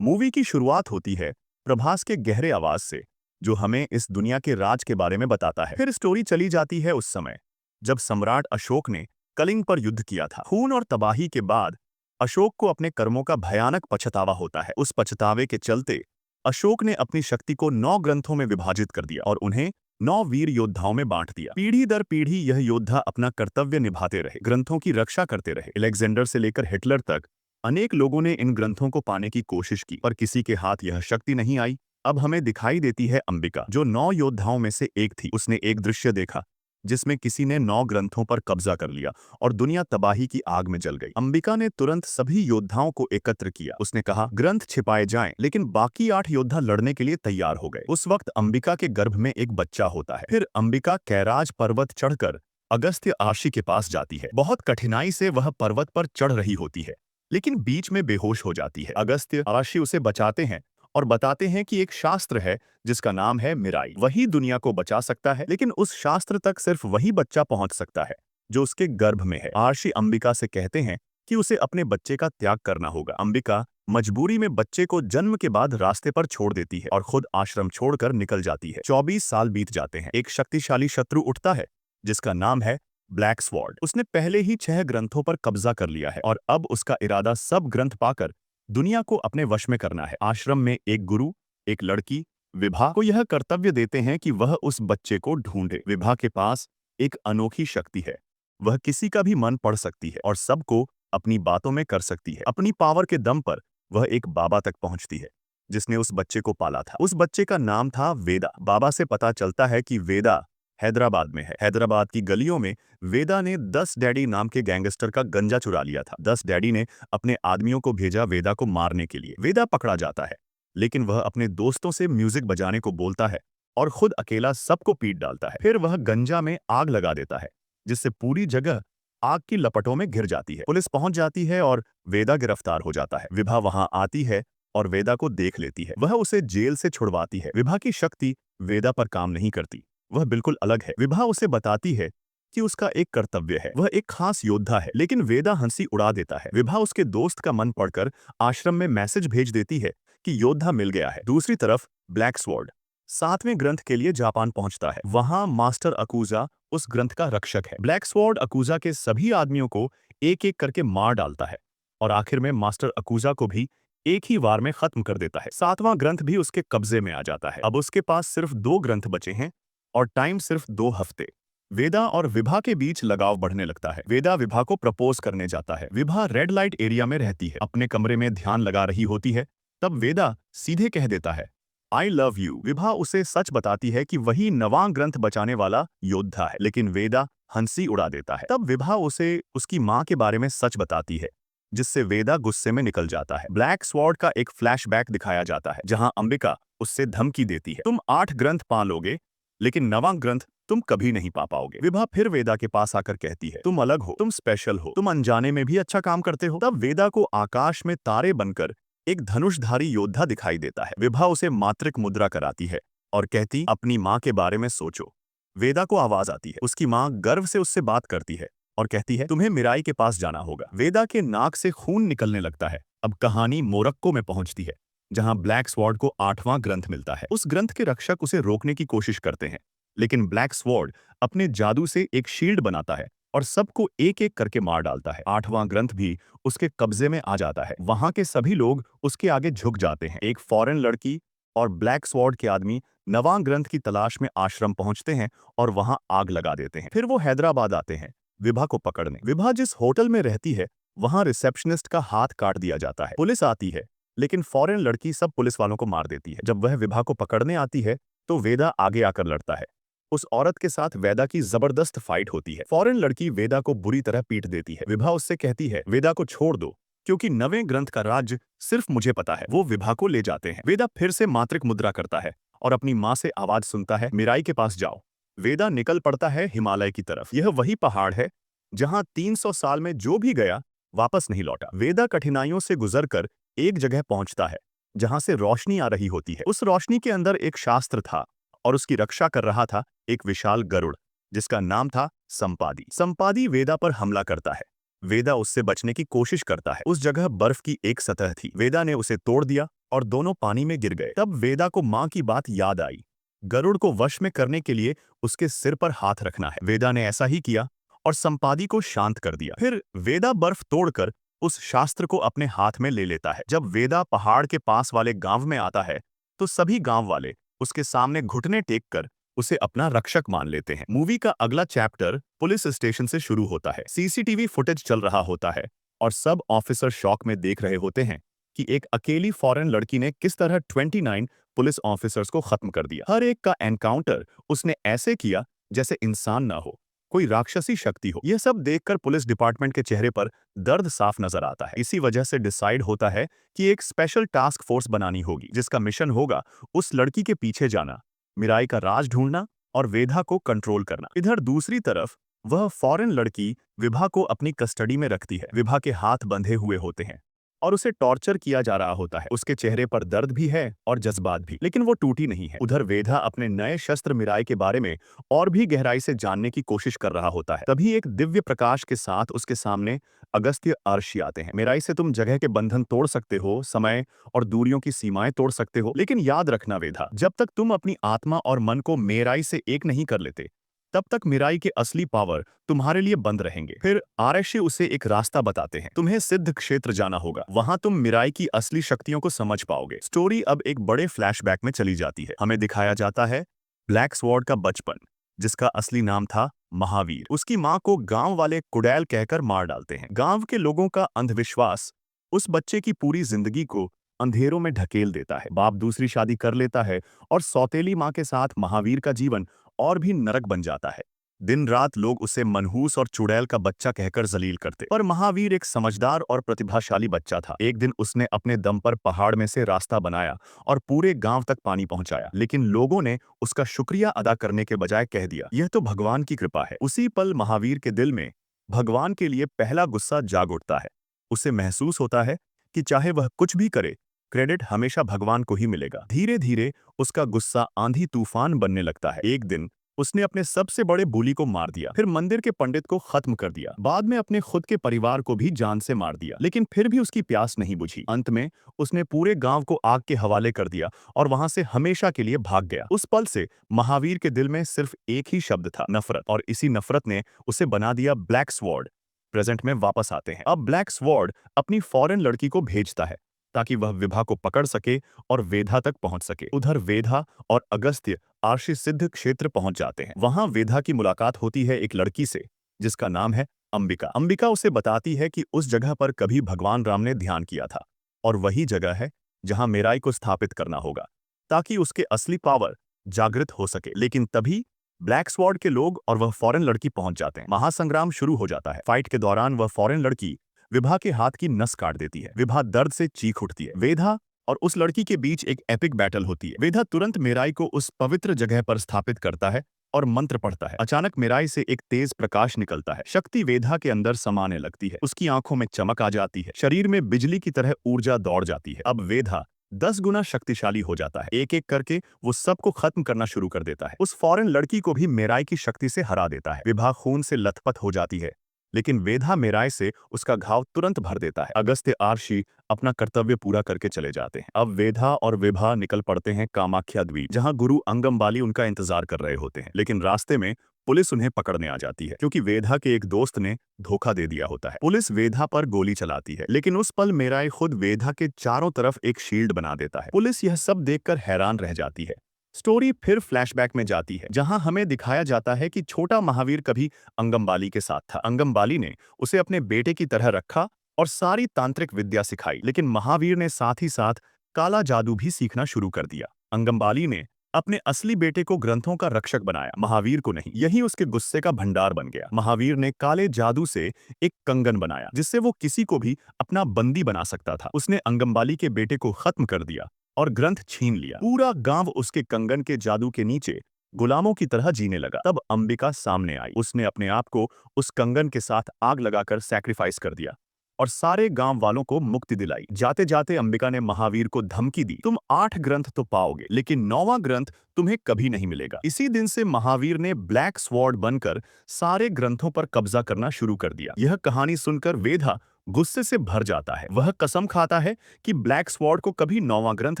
Movie की शुरुआत होती है प्रभास के गहरे आवाज से, जो हमें इस दुनिया के राज के बारे में बताता है। फिर स्टोरी चली जाती है उस समय जब सम्राट अशोक ने कलिंग पर युद्ध किया था। खून और तबाही के बाद अशोक को अपने कर्मों का भयानक पछतावा होता है। उस पछतावे के चलते अशोक ने अपनी शक्ति को 9 ग्रंथों में विभाजित कर दिया और उन्हें 9 वीर योद्धाओं में बांट दिया। पीढ़ी दर पीढ़ी यह योद्धा अपना कर्तव्य निभाते रहे, ग्रंथों की रक्षा करते रहे। अलेक्जेंडर से लेकर हिटलर तक अनेक लोगों ने इन ग्रंथों को पाने की कोशिश की, पर किसी के हाथ यह शक्ति नहीं आई। अब हमें दिखाई देती है अंबिका, जो 9 योद्धाओं में से एक थी। उसने एक दृश्य देखा जिसमें किसी ने 9 ग्रंथों पर कब्जा कर लिया और दुनिया तबाही की आग में जल गई। अंबिका ने तुरंत सभी योद्धाओं को एकत्र किया। उसने कहा, ग्रंथ छिपाए जाएं, लेकिन बाकी 8 योद्धा लड़ने के लिए तैयार हो गए। उस वक्त अंबिका के गर्भ में एक बच्चा होता है। फिर अंबिका कैराज पर्वत चढ़कर अगस्त्य आशी के पास जाती है। बहुत कठिनाई से वह पर्वत पर चढ़ रही होती है, लेकिन बीच में बेहोश हो जाती है। अगस्त्य आशी उसे बचाते हैं और बताते हैं कि एक शास्त्र है जिसका नाम है मिराई, वही दुनिया को बचा सकता है, लेकिन उस शास्त्र तक सिर्फ वही बच्चा पहुंच सकता है जो उसके गर्भ में है। आशी अंबिका से कहते हैं कि उसे अपने बच्चे का त्याग करना होगा। अंबिका मजबूरी में बच्चे को जन्म के बाद रास्ते पर छोड़ देती है और खुद आश्रम छोड़कर निकल जाती है। 24 साल बीत जाते हैं। एक शक्तिशाली शत्रु उठता है जिसका नाम है ब्लैक स्वॉर्ड। उसने पहले ही 6 ग्रंथों पर कब्जा कर लिया है और अब उसका इरादा सब ग्रंथ पाकर दुनिया को अपने वश में करना है। आश्रम में एक गुरु, एक लड़की विभा को यह कर्तव्य देते हैं कि वह उस बच्चे को ढूंढे। विभा के पास एक अनोखी शक्ति है, वह किसी का भी मन पढ़ सकती है और सबको अपनी बातों में कर सकती है। अपनी पावर के दम पर वह एक बाबा तक पहुंचती है जिसने उस बच्चे को पाला था। उस बच्चे का नाम था वेदा। बाबा से पता चलता है कि वेदा हैदराबाद में है। हैदराबाद की गलियों में वेदा ने 10 डैडी नाम के गैंगस्टर का गंजा चुरा लिया था। 10 डैडी ने अपने आदमियों को भेजा वेदा को मारने के लिए। वेदा पकड़ा जाता है, लेकिन वह अपने दोस्तों से म्यूजिक बजाने को बोलता है और खुद अकेला सबको पीट डालता है। फिर वह गंजा में आग लगा देता है, जिससे पूरी जगह आग की लपटों में घिर जाती है। पुलिस पहुंच जाती है और वेदा गिरफ्तार हो जाता है। विभा वहां आती है और वेदा को देख लेती है। वह उसे जेल से छुड़वाती है। विभा की शक्ति वेदा पर काम नहीं करती, वह बिल्कुल अलग है। विभा उसे बताती है कि उसका एक कर्तव्य है, वह एक खास योद्धा है, लेकिन वेदा हंसी उड़ा देता है। विभा उसके दोस्त का मन पढ़कर आश्रम में मैसेज भेज देती है कि योद्धा मिल गया है। दूसरी तरफ ब्लैक स्वॉर्ड 7वें ग्रंथ के लिए जापान पहुंचता है। वहां मास्टर अकूजा उस ग्रंथ का रक्षक है। ब्लैक स्वॉर्ड अकूजा के सभी आदमियों को एक एक करके मार डालता है और आखिर में मास्टर अकूजा को भी एक ही वार में खत्म कर देता है। 7वां ग्रंथ भी उसके कब्जे में आ जाता है। अब उसके पास सिर्फ 2 ग्रंथ बचे हैं और टाइम सिर्फ 2 हफ्ते। वेदा और विभा के बीच लगाव बढ़ने लगता है। वेदा विभा को प्रपोज करने जाता है। विभा रेड लाइट एरिया में रहती है, अपने कमरे में ध्यान लगा रही होती है। तब वेदा सीधे कह देता है, आई लव यू। विभा उसे सच बताती है कि वही 9वां ग्रंथ बचाने वाला योद्धा है, लेकिन वेदा हंसी उड़ा देता है। तब विभा उसे उसकी मां के बारे में सच बताती है, जिससे वेदा गुस्से में निकल जाता है। ब्लैक स्वॉर्ड का एक फ्लैशबैक दिखाया जाता है, जहां अंबिका उससे धमकी देती है, तुम 8 ग्रंथ पा लोगे, लेकिन 9वां ग्रंथ तुम कभी नहीं पा पाओगे। विभा फिर वेदा के पास आकर कहती है, तुम अलग हो, तुम स्पेशल हो, तुम अनजाने में भी अच्छा काम करते हो। तब वेदा को आकाश में तारे बनकर एक धनुषधारी योद्धा दिखाई देता है। विभा उसे मातृक मुद्रा कराती है और कहती, अपनी माँ के बारे में सोचो। वेदा को आवाज आती है, उसकी माँ गर्व से उससे बात करती है और कहती है, तुम्हें मिराई के पास जाना होगा। वेदा के नाक से खून निकलने लगता है। अब कहानी मोरक्को में पहुंचती है, जहां ब्लैक स्वॉर्ड को 8वां ग्रंथ मिलता है। उस ग्रंथ के रक्षक उसे रोकने की कोशिश करते हैं, लेकिन ब्लैक स्वॉर्ड अपने जादू से एक शील्ड बनाता है और सबको एक एक करके मार डालता है। 8वां ग्रंथ भी उसके कब्जे में आ जाता है। वहां के सभी लोग उसके आगे झुक जाते हैं। एक फॉरेन लड़की और ब्लैक स्वॉर्ड के आदमी 9वां ग्रंथ की तलाश में आश्रम पहुंचते हैं और वहां आग लगा देते हैं। फिर वो हैदराबाद आते हैं विभा को पकड़ने। विभा जिस होटल में रहती है वहां रिसेप्शनिस्ट का हाथ काट दिया जाता है। पुलिस आती है, लेकिन फॉरेन लड़की सब पुलिस वालों को मार देती है। जब वह विभा को पकड़ने आती है तो वेदा आगे आकर लड़ता है। उस औरत के साथ वेदा की जबरदस्त फाइट होती है। फॉरेन लड़की वेदा को बुरी तरह पीट देती है। विभा उससे कहती है, वेदा को छोड़ दो, क्योंकि 9वें ग्रंथ का राज सिर्फ मुझे पता है। वो विभा को ले जाते हैं। वेदा फिर से मातृक मुद्रा करता है और अपनी माँ से आवाज सुनता है, मिराई के पास जाओ। वेदा निकल पड़ता है हिमालय की तरफ। यह वही पहाड़ है जहां 300 साल में जो भी गया वापस नहीं लौटा। वेदा कठिनाइयों से गुजरकर एक जगह पहुंचता है जहां से रोशनी आ रही होती है। उस रोशनी के अंदर एक शास्त्र था और उसकी रक्षा कर रहा था एक विशाल गरुड़, जिसका नाम था संपादी। संपादी वेदा पर हमला करता है। वेदा उससे बचने की कोशिश करता है। उस जगह बर्फ की एक सतह थी। वेदा ने उसे तोड़ दिया और दोनों पानी में गिर गए। तब वेदा को मां की बात याद आई। गरुड़ को वश में करने के लिए उसके सिर पर हाथ रखना है। वेदा ने ऐसा ही किया और संपादी को शांत कर दिया। फिर वेदा बर्फ तोड़कर उस शास्त्र को अपने हाथ में ले लेता है। जब वेदा पहाड़ के पास वाले गांव में आता है तो सभी गांव वाले उसके सामने घुटने टेक कर उसे अपना रक्षक मान लेते हैं। मूवी का अगला चैप्टर पुलिस स्टेशन से शुरू होता है। सीसीटीवी फुटेज चल रहा होता है और सब ऑफिसर शॉक में देख रहे होते हैं कि एक अकेली फॉरेन लड़की ने किस तरह 29 पुलिस ऑफिसर्स को खत्म कर दिया। हर एक का एनकाउंटर उसने ऐसे किया जैसे इंसान ना हो, कोई राक्षसी शक्ति हो। यह सब देखकर पुलिस डिपार्टमेंट के चेहरे पर दर्द साफ नजर आता है। इसी वजह से डिसाइड होता है कि एक स्पेशल टास्क फोर्स बनानी होगी जिसका मिशन होगा उस लड़की के पीछे जाना, मिराई का राज ढूंढना और वेदा को कंट्रोल करना। इधर दूसरी तरफ वह फॉरेन लड़की विभा को अपनी कस्टडी में रखती है। विभा के हाथ बंधे हुए होते हैं और उसे टॉर्चर किया जा रहा होता है। उसके चेहरे पर दर्द भी है और जज्बात भी, लेकिन वो टूटी नहीं है। उधर वेदा अपने नए शस्त्र मिराई के बारे में और भी गहराई से जानने की कोशिश कर रहा होता है। तभी एक दिव्य प्रकाश के साथ उसके सामने अगस्त्य अर्शी आते हैं। मिराई से तुम जगह के बंधन तोड़ सकते हो, समय और दूरियों की सीमाएं तोड़ सकते हो, लेकिन याद रखना वेदा, जब तक तुम अपनी आत्मा और मन को मेराई से एक नहीं कर लेते तब तक मिराई के असली पावर तुम्हारे लिए बंद रहेंगे। फिर आरक्षी उसे एक रास्ता बताते हैं। तुम्हें सिद्ध क्षेत्र जाना होगा, वहां तुम मिराई की असली शक्तियों को समझ पाओगे। स्टोरी अब एक बड़े फ्लैशबैक में चली जाती है। हमें दिखाया जाता है ब्लैक स्वॉर्ड का बचपन, जिसका असली नाम था महावीर। उसकी मां को गांव वाले कुड़ैल कहकर मार डालते हैं। गांव के लोगों का अंधविश्वास उस बच्चे की पूरी जिंदगी को अंधेरों में ढकेल देता है। बाप दूसरी शादी कर लेता है और सौतेली मां के साथ महावीर का जीवन और भी नरक बन जाता है। दिन रात लोग उसे मनहूस और चुड़ैल का बच्चा कहकर जलील करते। पर महावीर एक समझदार और प्रतिभाशाली बच्चा था। एक दिन उसने अपने दम पर पहाड़ में से रास्ता बनाया और पूरे गांव तक पानी पहुंचाया। लेकिन लोगों ने उसका शुक्रिया अदा करने के बजाय कह दिया, यह तो भगवान की कृपा है। उसी पल महावीर के दिल में भगवान के लिए पहला गुस्सा जाग उठता है। उसे महसूस होता है कि चाहे वह कुछ भी करे, क्रेडिट हमेशा भगवान को ही मिलेगा। धीरे धीरे उसका गुस्सा आंधी तूफान बनने लगता है। एक दिन उसने अपने सबसे बड़े बुली को मार दिया, फिर मंदिर के पंडित को खत्म कर दिया, बाद में अपने खुद के परिवार को भी जान से मार दिया। लेकिन फिर भी उसकी प्यास नहीं बुझी। अंत में उसने पूरे गांव को आग के हवाले कर दिया और वहां से हमेशा के लिए भाग गया। उस पल से महावीर के दिल में सिर्फ एक ही शब्द था, नफरत, और इसी नफरत ने उसे बना दिया ब्लैक स्वॉर्ड। प्रेजेंट में वापस आते हैं। अब ब्लैक स्वॉर्ड अपनी फॉरेन लड़की को भेजता है ताकि वह विभा को पकड़ सके और वेदा तक पहुंच सके। उधर वेदा और अगस्त्य आर्षि सिद्ध क्षेत्र पहुंच जाते हैं। वहां वेदा की मुलाकात होती है एक लड़की से जिसका नाम है अंबिका। अंबिका उसे बताती है कि उस जगह पर कभी भगवान राम ने ध्यान किया था और वही जगह है जहां मेराई को स्थापित करना होगा ताकि उसके असली पावर जागृत हो सके। लेकिन तभी ब्लैक स्वॉर्ड के लोग और वह फॉरेन लड़की पहुंच जाते हैं। महासंग्राम शुरू हो जाता है। फाइट के दौरान वह फॉरेन लड़की विभा के हाथ की नस काट देती है। विभा दर्द से चीख उठती है। वेदा और उस लड़की के बीच एक एपिक बैटल होती है। वेदा तुरंत मेराई को उस पवित्र जगह पर स्थापित करता है और मंत्र पढ़ता है। अचानक मेराई से एक तेज प्रकाश निकलता है। शक्ति वेदा के अंदर समाने लगती है। उसकी आंखों में चमक आ जाती है। शरीर में बिजली की तरह ऊर्जा दौड़ जाती है। अब वेदा 10 गुना शक्तिशाली हो जाता है। एक एक करके वो सबको खत्म करना शुरू कर देता है। उस फॉरेन लड़की को भी मेराई की शक्ति से हरा देता है। विभा खून से लथपथ हो जाती है, लेकिन वेदा मेराई से उसका घाव तुरंत भर देता है। अगस्त्य आर्षि अपना कर्तव्य पूरा करके चले जाते हैं। अब वेदा और विभा निकल पड़ते हैं कामाख्या द्वीप, जहां गुरु अंगमबाली उनका इंतजार कर रहे होते हैं। लेकिन रास्ते में पुलिस उन्हें पकड़ने आ जाती है क्योंकि वेदा के एक दोस्त ने धोखा दे दिया होता है। पुलिस वेदा पर गोली चलाती है, लेकिन उस पल मेराई खुद वेदा के चारों तरफ एक शील्ड बना देता है। पुलिस यह सब देखकर हैरान रह जाती है। स्टोरी फिर फ्लैशबैक में जाती है, जहां हमें दिखाया जाता है कि छोटा महावीर कभी अंगमबाली के साथ था। अंगमबाली ने उसे अपने बेटे की तरह रखा और सारी तांत्रिक विद्या सिखाई, लेकिन महावीर ने साथ ही साथ काला जादू भी सीखना शुरू कर दिया। अंगमबाली ने अपने असली बेटे को ग्रंथों का रक्षक बनाया, महावीर को नहीं। यही उसके गुस्से का भंडार बन गया। महावीर ने काले जादू से एक कंगन बनाया जिससे वो किसी को भी अपना बंदी बना सकता था। उसने अंगमबाली के बेटे को खत्म कर दिया और ग्रंथ छीन लिया। पूरा गांव उसके कंगन के जादू के नीचे गुलामों की तरह जीने लगा। तब अंबिका सामने आई। उसने अपने आप को उस कंगन के साथ आग लगाकर सैक्रिफाइस कर दिया और सारे गांव वालों को मुक्ति दिलाई। जाते जाते अंबिका ने महावीर को धमकी दी, तुम 8 ग्रंथ तो पाओगे, लेकिन 9वां ग्रंथ तुम्हें कभी नहीं मिलेगा। इसी दिन से महावीर ने ब्लैक स्वॉर्ड बनकर सारे ग्रंथों पर कब्जा करना शुरू कर दिया। यह कहानी सुनकर वेदा गुस्से से भर जाता है। वह कसम खाता है कि ब्लैक स्वॉर्ड को कभी नौवां ग्रंथ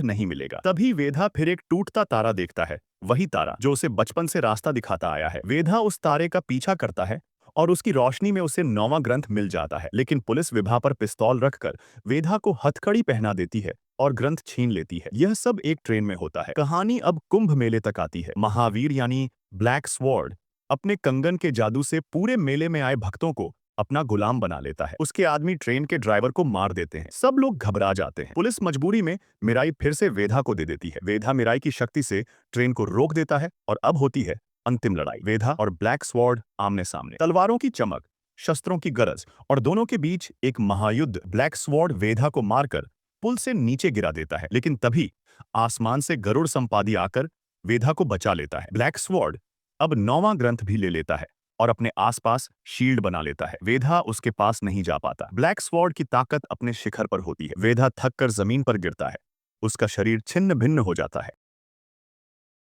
नहीं मिलेगा। तभी वेधा फिर एक टूटता तारा देखता है, वही तारा जो उसे बचपन से रास्ता दिखाता आया है। वेधा उस तारे का पीछा करता है और उसकी रोशनी में उसे नौवां ग्रंथ मिल जाता है। लेकिन पुलिस विभा पर पिस्तौल रखकर वेधा को हथकड़ी पहना देती है और ग्रंथ छीन लेती है। यह सब एक ट्रेन में होता है। कहानी अब कुंभ मेले तक आती है। महावीर यानी ब्लैक स्वॉर्ड अपने कंगन के जादू से पूरे मेले में आए भक्तों को अपना गुलाम बना लेता है। उसके आदमी ट्रेन के ड्राइवर को मार देते हैं। सब लोग घबरा जाते हैं। पुलिस मजबूरी में मिराई फिर से वेधा को दे देती है। वेधा मिराई की शक्ति से ट्रेन को रोक देता है और अब होती है अंतिम लड़ाई। वेधा और ब्लैक स्वॉर्ड आमने सामने, तलवारों की चमक, शस्त्रों की गरज और दोनों के बीच एक महायुद्ध। ब्लैक स्वॉर्ड वेधा को मारकर पुल से नीचे गिरा देता है, लेकिन तभी आसमान से गरुड़ संपादी आकर वेधा को बचा लेता है। ब्लैक स्वॉर्ड अब नौवां ग्रंथ भी ले लेता है और अपने आसपास शील्ड बना लेता है। वेधा उसके पास नहीं जा पाता। ब्लैक स्वॉर्ड की ताकत अपने शिखर पर होती है। वेधा थक कर जमीन पर गिरता है। उसका शरीर छिन्न भिन्न हो जाता है।